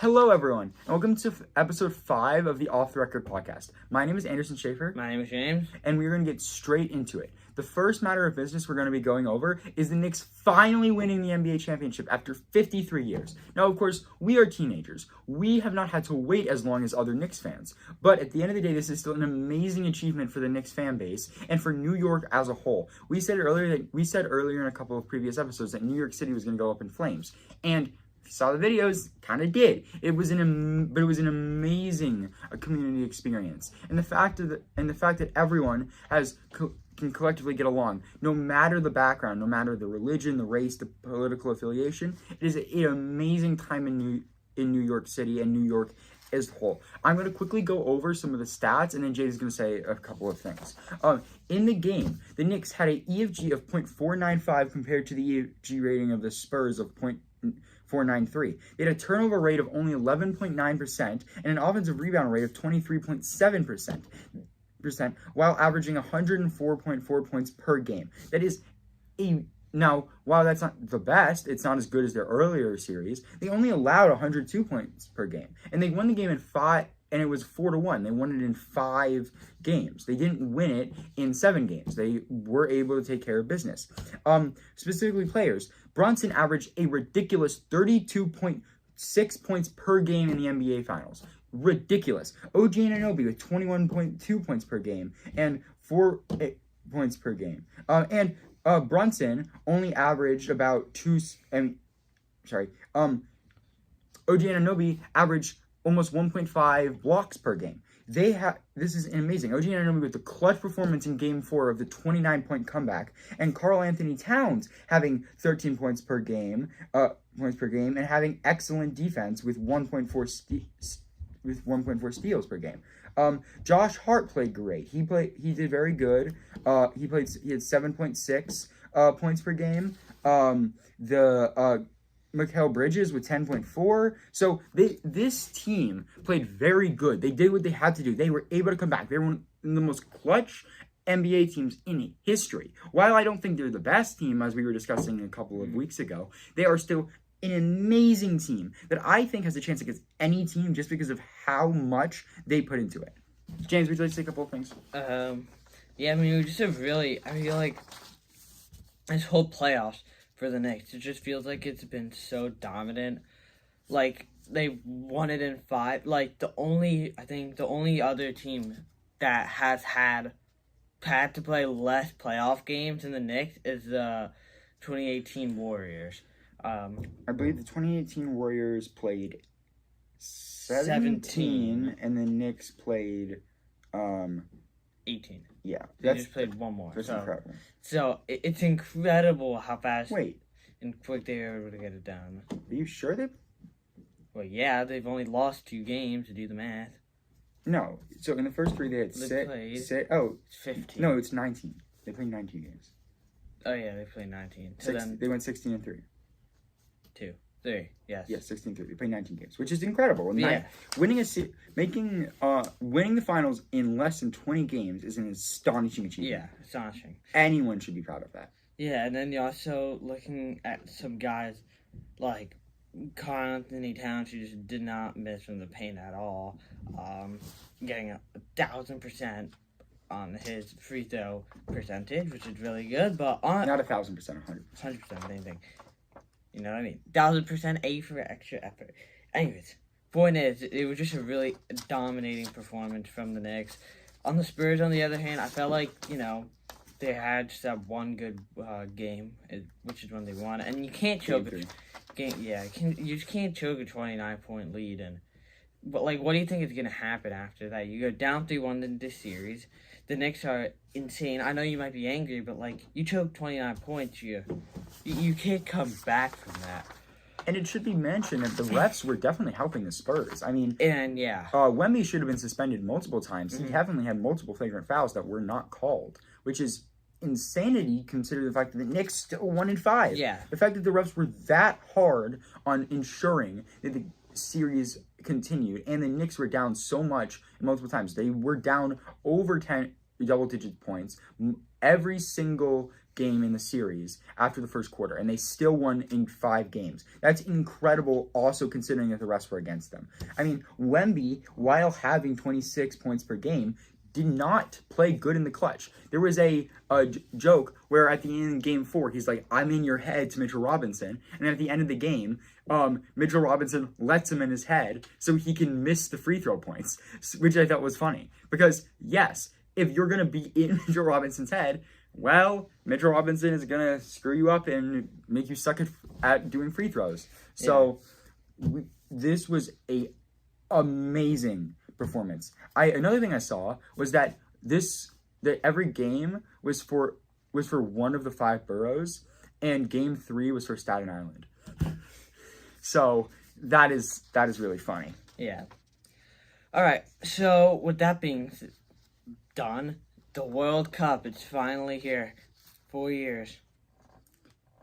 Hello, everyone, and welcome to episode 5 of the Off the Record podcast. My name is Anderson Schaefer. My name is James. And we're going to get straight into it. The first matter of business we're going to be going over is the Knicks finally winning the NBA championship after 53 years. Now, of course, we are teenagers. We have not had to wait as long as other Knicks fans. But at the end of the day, this is still an amazing achievement for the Knicks fan base and for New York as a whole. We said earlier in a couple of previous episodes that New York City was going to go up in flames. And if you saw the videos, kind of did. It was an amazing community experience, and the fact that everyone can collectively get along, no matter the background, no matter the religion, the race, the political affiliation. It is an amazing time in New York City and New York as a whole. I'm going to quickly go over some of the stats, and then Jay is going to say a couple of things. In the game, the Knicks had an EFG of .495 compared to the EFG rating of the Spurs of .493. They had a turnover rate of only 11.9% and an offensive rebound rate of 23.7%, while averaging 104.4 points per game. That is now, while that's not the best, it's not as good as their earlier series. They only allowed 102 points per game, and they won the game in 5. And it was 4-1. They won it in 5 games. They didn't win it in 7 games. They were able to take care of business. Specifically, players. Brunson averaged a ridiculous 32.6 points per game in the NBA Finals. Ridiculous. OG Anunoby with 21.2 points per game and 4 points per game. Brunson only averaged about OG Anunoby averaged almost 1.5 blocks per game. This is amazing. OG Anunoby with the clutch performance in Game 4 of the 29-point comeback, and Karl Anthony Towns having 13 points per game, and having excellent defense with 1.4 steals per game. Josh Hart played great. He did very good. He had 7.6 points per game. Mikal Bridges with 10.4. So this team played very good. They did what they had to do. They were able to come back. They were one of the most clutch NBA teams in history. While I don't think they're the best team, as we were discussing a couple of weeks ago, they are still an amazing team that I think has a chance against any team just because of how much they put into it. James, would you like to say a couple of things? I feel like this whole playoffs for the Knicks, it just feels like it's been so dominant. Like, they won it in 5. Like, the only other team that has had to play less playoff games than the Knicks is the 2018 Warriors. I believe the 2018 Warriors played 17 and the Knicks played 18. Yeah. They just played one more. That's incredible. So it's incredible how fast and quick they were able to get it done. Are you sure they? Well, yeah, they've only lost 2 games to do the math. No. So in the first 3 they had 15. No, it's 19. They played 19 games. Oh yeah, they played 19. They went 16-3. 3. Yes. Yes, 16-3. They played 19 games, which is incredible. And yeah. Winning the finals in less than 20 games is an astonishing achievement. Yeah, astonishing. Anyone should be proud of that. Yeah, and then you're also looking at some guys like Karl Anthony Towns, who just did not miss from the paint at all, getting 1,000% on his free throw percentage, which is really good. But not 1,000%, 100%. 100%, same thing. You know what I mean? 1,000% A for extra effort. Anyways, point is, it was just a really dominating performance from the Knicks. On the Spurs, on the other hand, I felt like, they had just that one good game, which is when they won. And you can't choke you just can't choke a 29-point lead. But what do you think is going to happen after that? You go down 3-1 in this series. The Knicks are insane. I know you might be angry, but you choke 29 points, you can't come back from that. And it should be mentioned that the refs were definitely helping the Spurs. I mean, yeah, Wemby should have been suspended multiple times. He definitely had multiple flagrant fouls that were not called, which is insanity considering the fact that the Knicks still won in 5. Yeah, the fact that the refs were that hard on ensuring that the series continued, and the Knicks were down so much multiple times. They were down over 10 double-digit points every single game in the series after the first quarter, and they still won in 5 games. That's incredible, also considering that the rest were against them. I mean, Wemby, while having 26 points per game, did not play good in the clutch. There was a joke where at the end of game 4, he's like, "I'm in your head" to Mitchell Robinson, and at the end of the game, Mitchell Robinson lets him in his head so he can miss the free throw points, which I thought was funny. Because, yes, if you're going to be in Mitchell Robinson's head, well, Mitchell Robinson is going to screw you up and make you suck at doing free throws. So, this was a amazing performance. Another thing I saw was that every game was for one of the 5 boroughs, and game 3 was for Staten Island. So that is really funny. Yeah. All right. So with that being done, the World Cup is finally here. 4 years.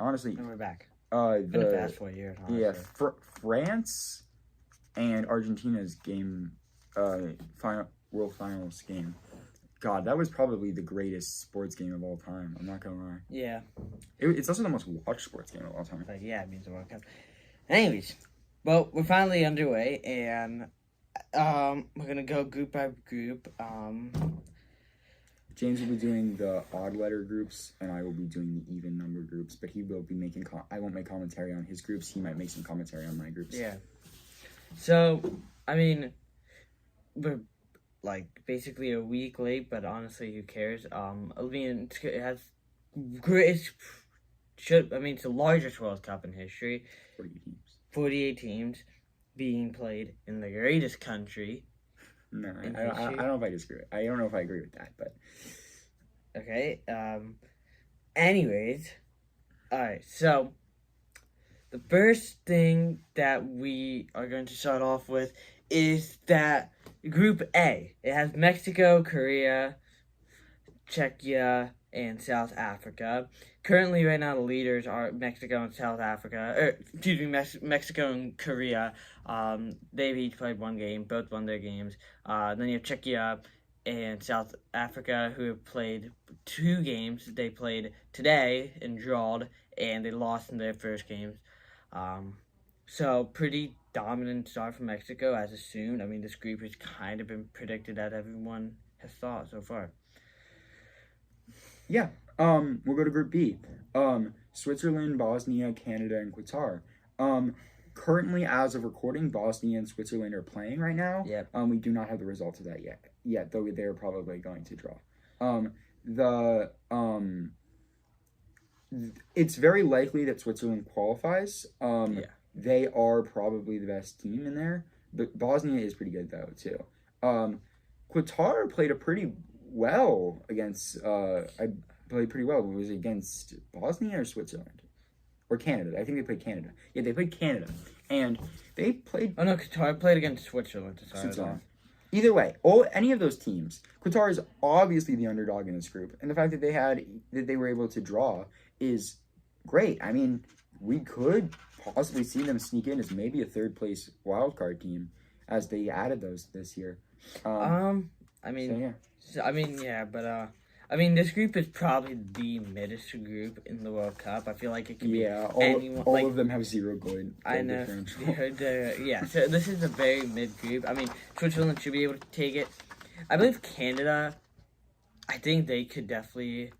Honestly, And we're back. Been a fast 4 years. Honestly. Yeah, France and Argentina's game, World Finals game. God, that was probably the greatest sports game of all time. I'm not gonna lie. Yeah. It's also the most watched sports game of all time. But yeah, it means the World Cup. Anyways, well, we're finally underway, and we're gonna go group by group. James will be doing the odd letter groups, and I will be doing the even number groups. But he will be making. I won't make commentary on his groups. He might make some commentary on my groups. Yeah. So, I mean, we're like basically a week late, but honestly, who cares? I mean, it has great. It's the largest World Cup in history. 48 teams. 48 teams being played in the greatest country. No, I don't know if I disagree. I don't know if I agree with that, but okay. Anyways, all right. So the first thing that we are going to start off with is that Group A. It has Mexico, Korea, Czechia, and South Africa. Currently, right now, the leaders are Mexico and South Africa. Mexico and Korea. They've each played 1 game. Both won their games. Then you have Czechia and South Africa, who have played 2 games. They played today and drawed, and they lost in their first games. So, pretty dominant start from Mexico, as assumed. I mean, this group has kind of been predicted that everyone has thought so far. Yeah. We'll go to Group B. Switzerland, Bosnia, Canada, and Qatar. Currently, as of recording, Bosnia and Switzerland are playing right now. Yep. We do not have the results of that yet, though they're probably going to draw. It's very likely that Switzerland qualifies. They are probably the best team in there, but Bosnia is pretty good though too. Qatar played pretty well against. Played pretty well. Was it against Bosnia or Switzerland? Or Canada. I think they played Canada. Yeah, they played Canada. And they played... Oh, no, Qatar played against Switzerland. Either way, any of those teams, Qatar is obviously the underdog in this group. And the fact that they were able to draw is great. I mean, we could possibly see them sneak in as maybe a 3rd place wildcard team as they added those this year. This group is probably the middest group in the World Cup. I feel like it could be anyone. All of them have 0 goal. I know. So this is a very mid group. I mean, Switzerland should be able to take it. I believe Canada, I think they could definitely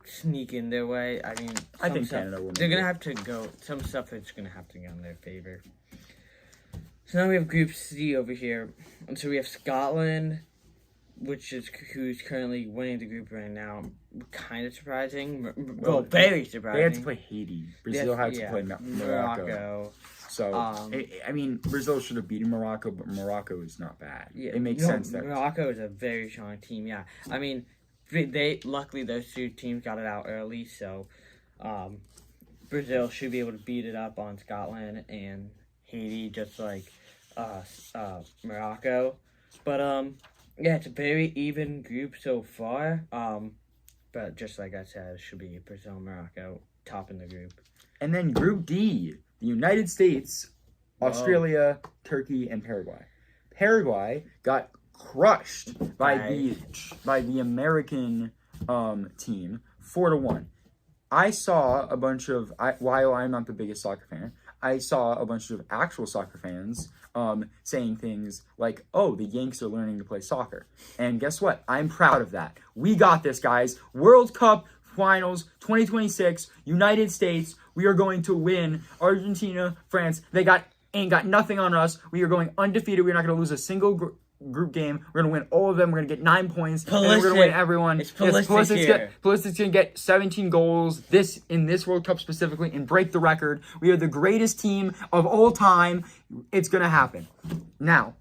sneak in their way. I mean, I think Canada will. They're going to have to go. Some stuff is going to have to go in their favor. So now we have Group C over here. And so we have Scotland, who's currently winning the group right now. Kind of surprising. Well, very surprising. They had to play Haiti. Brazil had to play Morocco. So, Brazil should have beaten Morocco, but Morocco is not bad. Yeah, it makes sense. Morocco is a very strong team, yeah. I mean, luckily those 2 teams got it out early, so Brazil should be able to beat it up on Scotland and Haiti, just like Morocco. But, yeah, it's a very even group so far. But just like I said, it should be Brazil and Morocco topping the group. And then Group D, the United States, Australia, Turkey, and Paraguay. Paraguay got crushed by the American team 4-1. I saw a bunch of, while I'm not the biggest soccer fan, I saw a bunch of actual soccer fans saying things like, oh, the Yanks are learning to play soccer. And guess what? I'm proud of that. We got this, guys. World Cup Finals 2026, United States. We are going to win. Argentina, France, they ain't got nothing on us. We are going undefeated. We're not going to lose a single group game. We're going to win all of them. We're going to get 9 points. And we're going to win everyone. It's Pulisic's here. Pulisic's going to get 17 goals in this World Cup specifically and break the record. We are the greatest team of all time. It's going to happen. Now,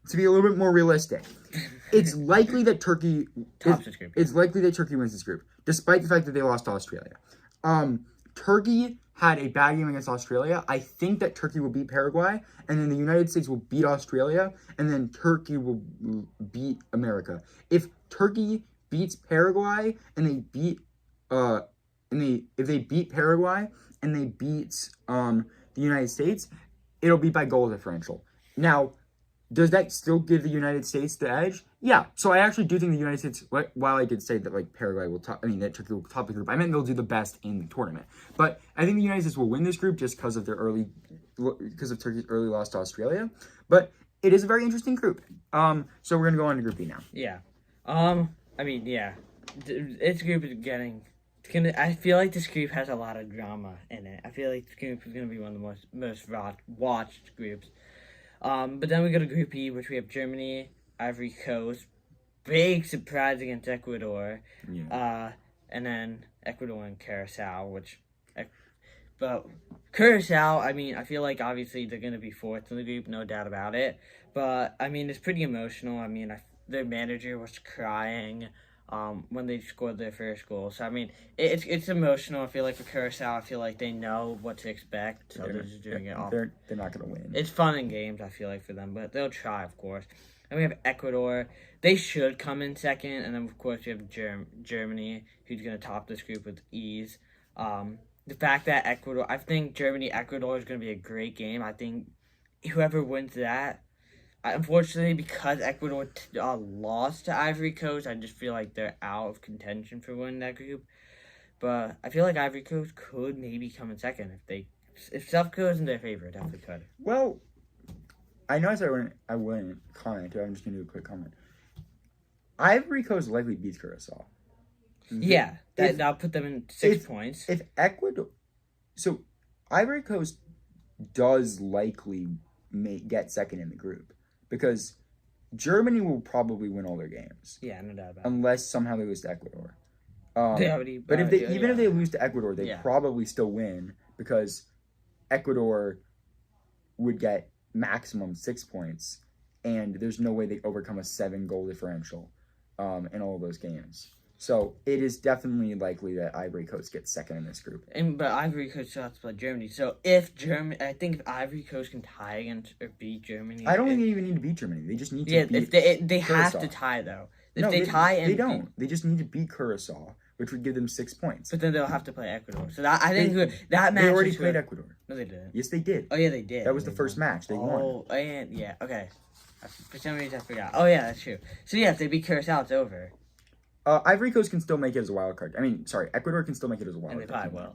to be a little bit more realistic, it's likely that Turkey it's likely that Turkey wins this group, despite the fact that they lost to Australia. Turkey had a bad game against Australia. I think that Turkey will beat Paraguay, and then the United States will beat Australia, and then Turkey will beat America. If Turkey beats Paraguay and they beat if they beat Paraguay and they beat the United States, it'll be by goal differential. Now, does that still give the United States the edge? Yeah. So I actually do think the United States, while I did say that like Paraguay will that Turkey will top the group, I meant they'll do the best in the tournament. But I think the United States will win this group just because of Turkey's early loss to Australia. But it is a very interesting group. So we're gonna go on to Group B now. Yeah. This group is I feel like this group has a lot of drama in it. I feel like this group is gonna be one of the most watched groups. But then we go to Group E, which we have Germany, Ivory Coast, big surprise against Ecuador, and then Ecuador and Curacao, but Curacao, I feel like obviously they're going to be fourth in the group, no doubt about it, but, it's pretty emotional. Their manager was crying when they scored their first goal, so, it's emotional. I feel like for Curacao, I feel like they know what to expect, so they're just doing it all. They're not going to win. It's fun in games, I feel like, for them, but they'll try, of course. And we have Ecuador. They should come in second, and then, of course, we have Germany, who's going to top this group with ease. The fact that I think Germany-Ecuador is going to be a great game. I think whoever wins that, unfortunately, because Ecuador lost to Ivory Coast, I just feel like they're out of contention for winning that group. But I feel like Ivory Coast could maybe come in second if stuff goes in their favor. It definitely could. Well, I know I wouldn't comment. I'm just going to do a quick comment. Ivory Coast likely beats Curacao. Yeah, that'll put them in 6 points. If Ecuador, so Ivory Coast does likely get second in the group because Germany will probably win all their games. Yeah, no doubt about it. Unless somehow they lose to Ecuador. If they lose to Ecuador, they probably still win because Ecuador would get maximum 6 points, and there's no way they overcome a 7-goal differential in all of those games. So it is definitely likely that Ivory Coast gets second in this group. But Ivory Coast still has to play Germany. So if Ivory Coast can tie against or beat Germany, I don't think they even need to beat Germany. They just need to beat. If they have to tie though. They don't. They just need to beat Curacao, which would give them 6 points. But then they'll have to play Ecuador. So that match. They already played Ecuador. No, they didn't. Yes, they did. Oh yeah, they did. That was the first match. They won. Oh, and yeah, okay. For some reason, I forgot. Oh yeah, that's true. So yeah, if they beat Curacao, it's over. Ivory Coast can still make it as a wild card. Ecuador can still make it as a wild card. And they probably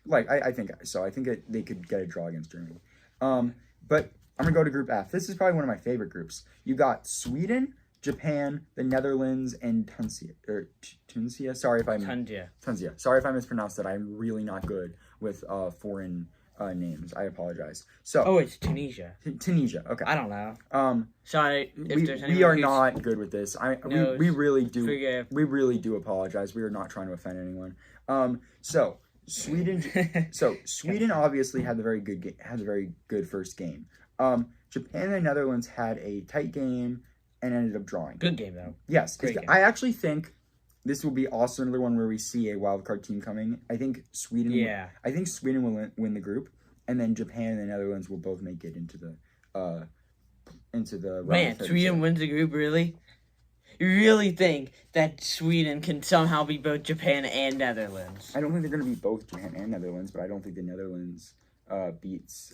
will. I think so. I think that they could get a draw against Germany. But I'm going to go to Group F. This is probably one of my favorite groups. You got Sweden, Japan, the Netherlands, and Tunisia. Tunisia. Sorry if I mispronounced that. I'm really not good with foreign names. I apologize. So. It's Tunisia. Tunisia. Okay. I don't know. Sorry. We are not good with this. We really do. Forgive. We really do apologize. We are not trying to offend anyone. So Sweden. Sweden obviously had a very good first game. Japan and the Netherlands had a tight game and ended up drawing. Good game though. Yes. Great game. I actually think this will be also another one where we see a wild card team coming. I think Sweden. Yeah. I think Sweden will win the group, and then Japan and the Netherlands will both make it into the Man, Sweden wins the group, really? You really think that Sweden can somehow beat both Japan and Netherlands? I don't think they're going to beat both Japan and Netherlands, but I don't think the Netherlands beats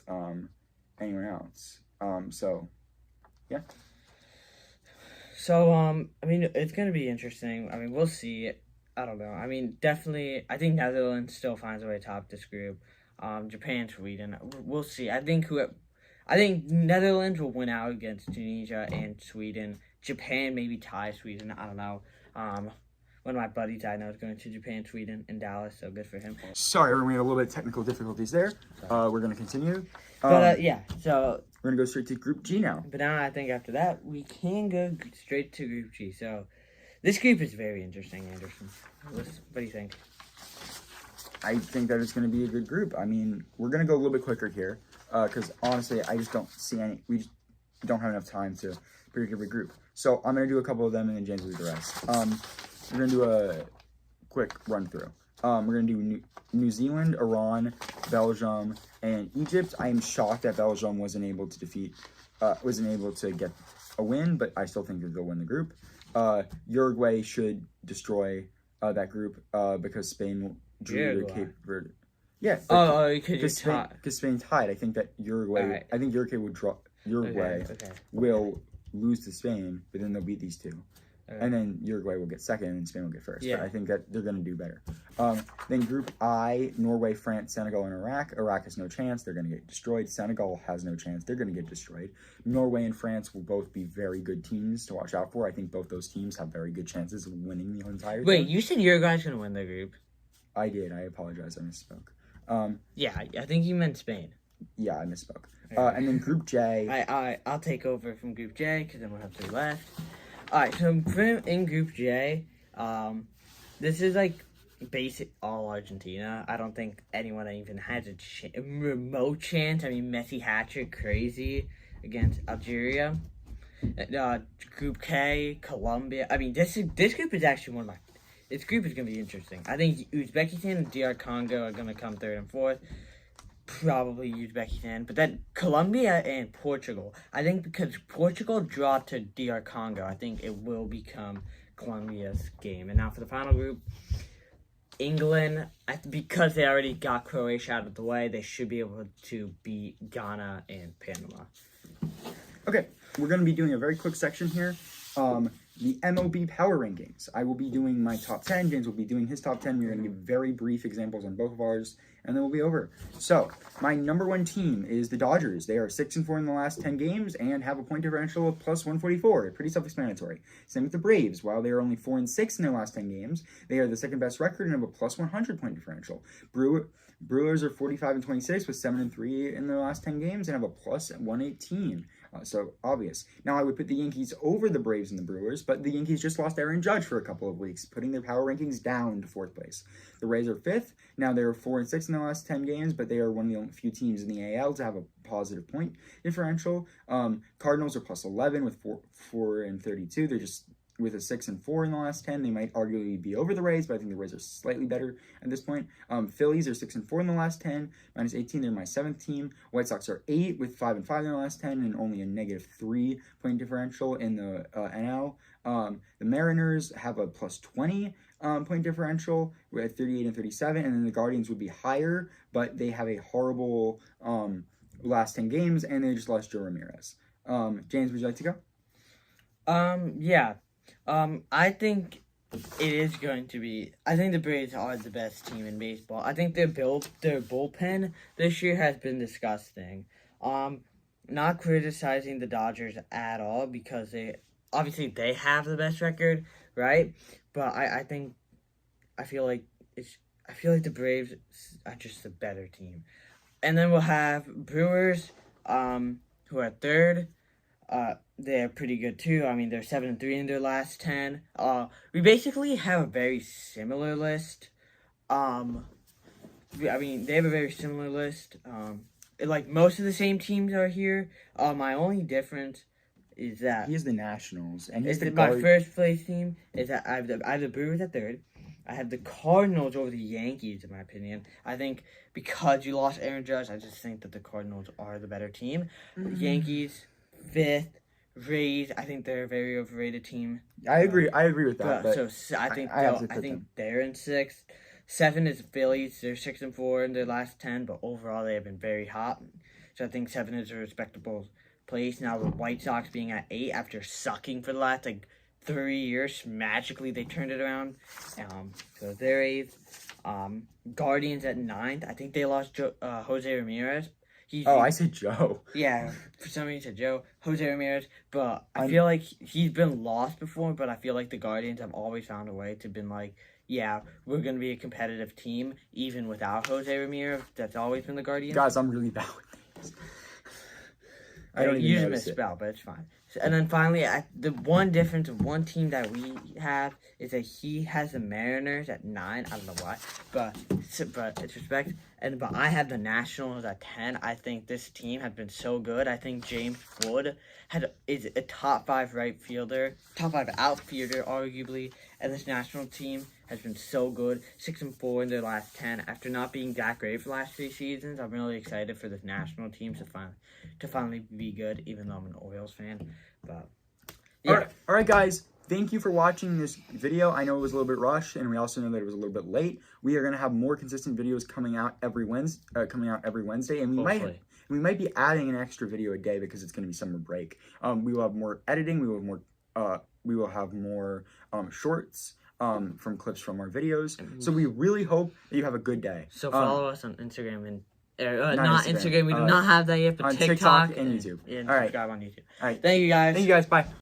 anyone else. Yeah. So, it's going to be interesting. We'll see. I don't know. I mean, definitely, I think Netherlands still finds a way to top this group. Japan, Sweden, we'll see. I think Netherlands will win out against Tunisia and Sweden. Japan maybe tie Sweden. I don't know. One of my buddies I know is going to Japan, Sweden, and Dallas, so good for him. Sorry, we had a little bit of technical difficulties there. We're going to continue. But yeah, so We're going to go straight to Group G now. but now I think after that we can go straight to Group G. So this group is very interesting, Anderson. What do you think? I think that it's going to be a good group. I mean, we're going to go a little bit quicker here because honestly, I just don't see any. We just don't have enough time to predict every group. So I'm going to do a couple of them and then James will do the rest. We're going to do a quick run through. We're going to do New Zealand, Iran, Belgium, and Egypt. I am shocked that Belgium wasn't able to get a win, but I still think that they'll win the group. Uruguay should destroy that group because Spain drew to Cape Verde. Yeah. Because Spain tied. I think that Uruguay. All right. I think Uruguay would draw. Uruguay Okay. will lose to Spain, but then they'll beat these two. Okay. And then Uruguay will get second, and Spain will get first. Yeah. But I think that they're going to do better. Then Group I, Norway, France, Senegal, and Iraq. Iraq has no chance. They're going to get destroyed. Senegal has no chance. They're going to get destroyed. Norway and France will both be very good teams to watch out for. I think both those teams have very good chances of winning the entire Wait, thing. you said Uruguay's going to win the group? I did. I apologize. I misspoke. Yeah, I think you meant Spain. Yeah, I misspoke. And then Group J. I'll take over from Group J because then we'll have 3 left. Alright, so in Group J, this is like basic all Argentina. I don't think anyone even has a remote chance. I mean, Messi hat-trick, crazy against Algeria. Group K, Colombia. I mean, this group is actually one of my. This group is going to be interesting. I think Uzbekistan and DR Congo are going to come 3rd and 4th. Probably Uzbekistan, but then Colombia and Portugal. I think because Portugal dropped to DR Congo, I think it will become Colombia's game. And now for the final group, England, because they already got Croatia out of the way, they should be able to beat Ghana and Panama. Okay, we're going to be doing a very quick section here. The MLB Power Rankings. I will be doing my top 10. James will be doing his top 10. We're going to give very brief examples on both of ours, and then we'll be over. So, my number 1 team is the Dodgers. They are 6-4 in the last 10 games and have a point differential of plus 144. Pretty self-explanatory. Same with the Braves. While they are only 4-6 in their last 10 games, they are the second best record and have a plus 100 point differential. Brewers are 45-26 with 7-3 in their last 10 games and have a plus 118. So obvious. Now I would put the Yankees over the Braves and the Brewers, but the Yankees just lost Aaron Judge for a couple of weeks, putting their power rankings down to 4th place. The Rays are 5th. Now they're 4-6 in the last 10 games, but they are one of the only few teams in the AL to have a positive point differential. Cardinals are plus 11 with 4-32. They're just with a 6-4 in the last 10. They might arguably be over the Rays, but I think the Rays are slightly better at this point. Phillies are 6-4 in the last 10, minus 18. They're my 7th team. White Sox are 8 with 5-5 in the last 10, and only a negative 3 point differential in the NL. The Mariners have a plus 20 point differential with 38-37, and then the Guardians would be higher, but they have a horrible last 10 games, and they just lost Joe Ramirez. James, would you like to go? Yeah. I think it is going to be. I think the Braves are the best team in baseball. I think their bullpen this year has been disgusting. Not criticizing the Dodgers at all because they have the best record, right? But I feel like the Braves are just the better team. And then we'll have Brewers, who are 3rd. They're pretty good too. I mean, they're 7-3 in their last 10. We basically have a very similar list. I mean, they have a very similar list. Like most of the same teams are here. My only difference is that He is the Nationals, and he's my first place team is that I have the Brewers at 3rd. I have the Cardinals over the Yankees, in my opinion. I think because you lost Aaron Judge, I just think that the Cardinals are the better team. Yankees 5th. Rays, I think they're a very overrated team. I agree with that. But so I think them. they're in 6th. 7 is Phillies. They're 6-4 in their last 10, but overall they have been very hot. So I think 7 is a respectable place. Now the White Sox being at 8 after sucking for the last 3 years, magically they turned it around. So they're 8th. Guardians at 9th. I think they lost Jose Ramirez. I said Joe. Yeah, for some reason, Joe, Jose Ramirez, but I feel like he's been lost before, but I feel like the Guardians have always found a way to been like, yeah, we're going to be a competitive team, even without Jose Ramirez. That's always been the Guardians. Guys, I'm really bad with these. I don't even use a notice it. misspell, but it's fine. So, and then finally, the one difference of one team that we have is that he has the Mariners at 9. I don't know why, but it's respect. But I have the Nationals at 10. I think this team has been so good. I think James Wood is a top 5 right fielder, top 5 outfielder, arguably. And this national team has been so good, 6-4 in their last 10. After not being that great for the last 3 seasons, I'm really excited for this national team to finally be good. Even though I'm an Orioles fan, but yeah. All right, guys. Thank you for watching this video. I know it was a little bit rushed, and we also know that it was a little bit late. We are gonna have more consistent videos coming out every Wednesday, and we might be adding an extra video a day because it's gonna be summer break. We will have more editing. We will have more shorts from clips from our videos. So we really hope that you have a good day. So follow us on Instagram and not Instagram. We do not have that yet, but on TikTok and YouTube. And All right. subscribe on YouTube. All right. Thank you guys. Thank you guys. Bye.